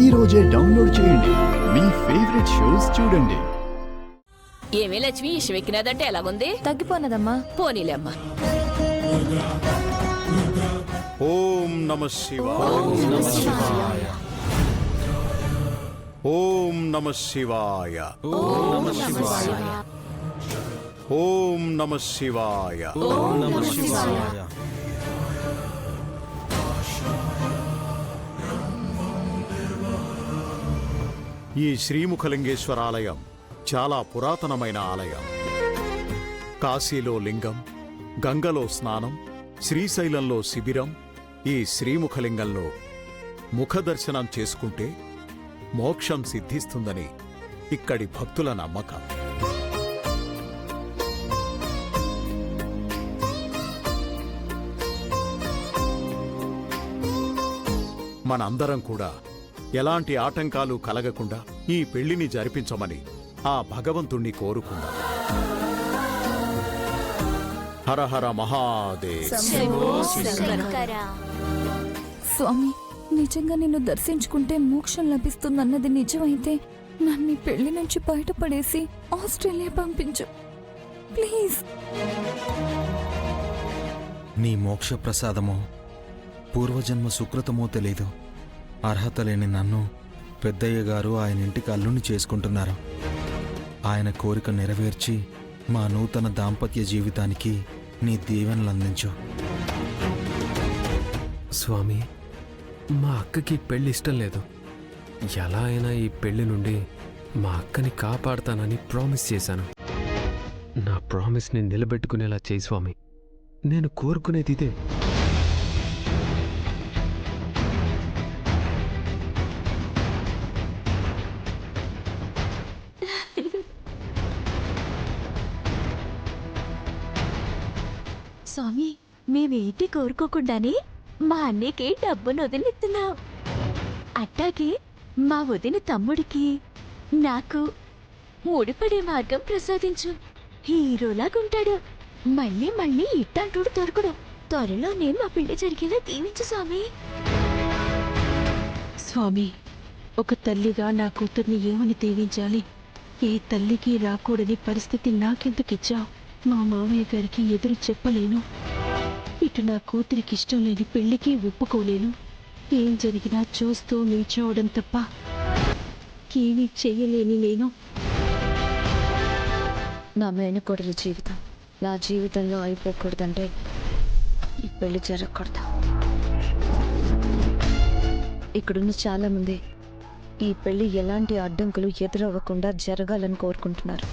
ఈ రోజే డౌన్లోడ్ చేయండి. మీ ఫేవరెట్ షోస్ చూడండి. ఏమే లక్ష్మి, ఇష్టమెక్కినదంటే ఎలాగుంది? తగ్గిపోనదమ్మా. పోనీలేమ్మా. ఓం నమః శివాయ. ఓం నమః శివాయ. ఓం నమః శివాయ. ఈ శ్రీముఖలింగేశ్వర ఆలయం చాలా పురాతనమైన ఆలయం. కాశీలో లింగం, గంగలో స్నానం, శ్రీశైలంలో శిబిరం. ఈ శ్రీముఖలింగంలో ముఖదర్శనం చేసుకుంటే మోక్షం సిద్ధిస్తుందని ఇక్కడి భక్తుల నమ్మకం. మనందరం కూడా ఎలాంటి ఆటంకాలు కలగకుండా ఈ పెళ్లిని జరిపించమని ఆ భగవంతుణ్ణి కోరుకుందాం. హర హర మహాదేవ్. స్వామి, నిజంగా నిన్ను దర్శించుకుంటే మోక్షం లభిస్తుందన్నది నిజమైతే నన్ను పెళ్లి నుంచి బయటపడేసి ఆస్ట్రేలియా పంపించు ప్లీజ్. నీ మోక్ష ప్రసాదమో పూర్వజన్మ సుకృతమో తెలీదు. అర్హత లేని నన్ను పెద్దయ్య గారు ఆయన ఇంటికి అల్లుని చేసుకుంటున్నారు. ఆయన కోరిక నెరవేర్చి మా నూతన దాంపత్య జీవితానికి నీ దీవెనలు అందించు. స్వామి, మా అక్కకి పెళ్లి ఇష్టం లేదు. ఎలా అయినా ఈ పెళ్లి నుండి మా అక్కని కాపాడతానని ప్రామిస్ చేశాను. నా ప్రామిస్ని నిలబెట్టుకునేలా చేయి స్వామి. నేను కోరుకునేది ఇదే. స్వామి, మేమేంటి కోరుకోకుండానే మా అన్నయ్యకి డబ్బును వదిలిస్తున్నాం. అట్టాగే మా వదిన తమ్ముడికి నాకు ముడిపడే మార్గం ప్రసాదించు. హీరోలాగుంటాడు. మళ్ళీ మళ్ళీ ఇట్టంటూడు దొరకడు. త్వరలోనే మా పెళ్లి జరిగేలా దీవించు స్వామి. స్వామి, ఒక తల్లిగా నా కూతుర్ని ఏమని దీవించాలి? ఏ తల్లికి రాకూడని పరిస్థితి నాకెందుకిచ్చావు? మా మామయ్య గారికి ఎదురు చెప్పలేను. ఇటు నా కూతురికి ఇష్టం లేని పెళ్లికి ఒప్పుకోలేను. ఏం జరిగినా చూస్తూ నిల్చోవడం తప్ప ఏమీ చెయ్యలేని నేను. నా మేనకోడలి జీవితం నా జీవితంలో అయిపోకూడదంటే ఈ పెళ్లి జరగకూడదు. ఇక్కడున్న చాలా మంది ఈ పెళ్లి ఎలాంటి అడ్డంకులు ఎదురవ్వకుండా జరగాలని కోరుకుంటున్నారు.